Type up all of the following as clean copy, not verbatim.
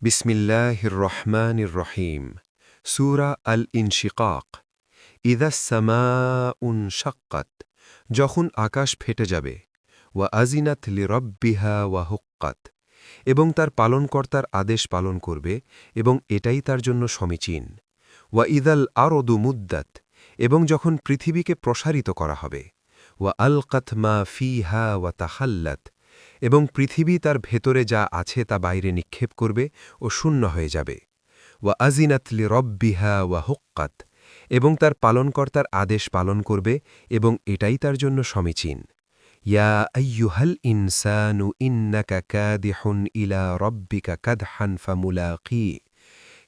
বিসমিল্লাহির রহমানির রহিম সূরা আল ইনশিকাক ইদাস সামাউন শাক্কাত যখন আকাশ ফেটে যাবে ওয়া আজিনাত লিরব্বিহা ওয়া হুক্কাত এবং তার পালনকর্তার আদেশ পালন করবে এবং এটাই তার জন্য সমীচীন ওয়া ইদাল আরদু মুদ্দাত এবং যখন পৃথিবীকে প্রসারিত করা হবে ওয়া আলকাত মা ফিহা ওয়া তাহাল্লাত এবং পৃথিবী তার ভেতরে যা আছে তা বাইরে নিক্ষেপ করবে ও শূন্য হয়ে যাবে ওয়া আজিনাত লিরব্বিহা ওয়া হুক্কাত এবং তার পালনকর্তার আদেশ পালন করবে এবং এটাই তার জন্য সমীচীন ইয়া আইয়ুহাল ইনসানু ইন্নাকা কাদিহুন ইলা রব্বিকা কাদহান ফামুলাকি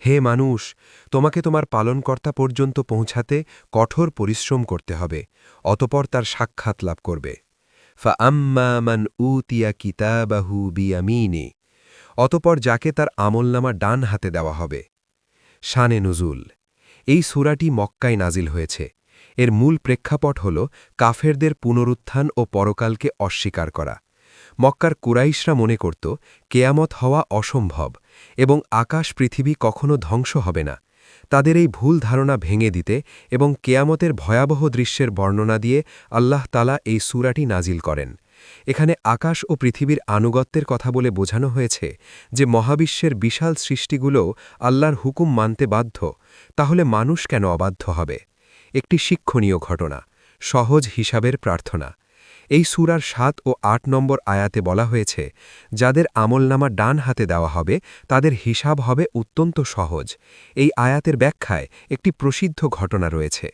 হে মানুষ তোমাকে তোমার পালনকর্তা পর্যন্ত পৌঁছাতে কঠোর পরিশ্রম করতে হবে অতপর তার সাক্ষাৎ লাভ করবে فأما من أوتي كتابه بيمينه অতপর যাকে তার আমলনামা ডান হাতে দেওয়া হবে শানে নুজুল এই সূরাটি মক্কায় নাজিল হয়েছে এর মূল প্রেক্ষাপট হল কাফেরদের পুনরুত্থান ও পরকালকে অস্বীকার করা মক্কার কুরাইশরা মনে করত কেয়ামত হওয়া অসম্ভব এবং আকাশ পৃথিবী কখনো ধ্বংস হবে না তাদের এই ভুল ধারণা ভেঙে দিতে এবং কেয়ামতের ভয়াবহ দৃশ্যের বর্ণনা দিয়ে আল্লাহ তালা এই সূরাটি নাজিল করেন এখানে আকাশ ও পৃথিবীর আনুগত্যের কথা বলে বোঝানো হয়েছে যে মহাবিশ্বের বিশাল সৃষ্টিগুলোও আল্লাহর হুকুম মানতে বাধ্য তাহলে মানুষ কেন অবাধ্য হবে একটি শিক্ষণীয় ঘটনা সহজ হিসাবের প্রার্থনা এই সূরার ৭ ও ৮ নম্বর আয়াতে বলা হয়েছে যাদের আমলনামা ডান হাতে দেওয়া হবে তাদের হিসাব হবে অত্যন্ত সহজ এই আয়াতের ব্যাখ্যায় একটি প্রসিদ্ধ ঘটনা রয়েছে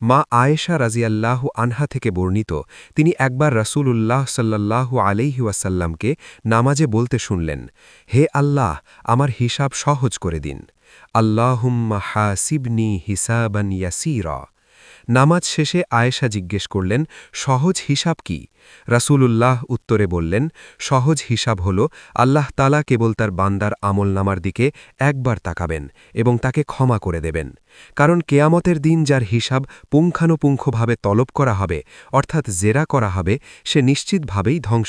মা আয়েশা রাজিয়াল্লাহু আনহা থেকে বর্ণিত তিনি একবার রাসূলুল্লাহ সাল্লাল্লাহু আলাইহি ওয়াসাল্লামকে নামাজে বলতে শুনলেন হে আল্লাহ আমার হিসাব সহজ করে দিন আল্লাহুম্মা হাসিবনি হিসাবান ইয়াসীরা নামাজ শেষে আয়েশা জিজ্ঞেস করলেন সহজ হিসাব কি রাসূলুল্লাহ উত্তরে বললেন সহজ হিসাব হল আল্লাহ তাআলা কেবল তার বান্দার আমলনামার দিকে একবার তাকাবেন এবং তাকে ক্ষমা করে দেবেন কারণ কেয়ামতের দিন যার হিসাব পুঙ্খানুপুঙ্খভাবে তলব করা হবে অর্থাৎ জেরা করা হবে সে নিশ্চিতভাবেই ধ্বংস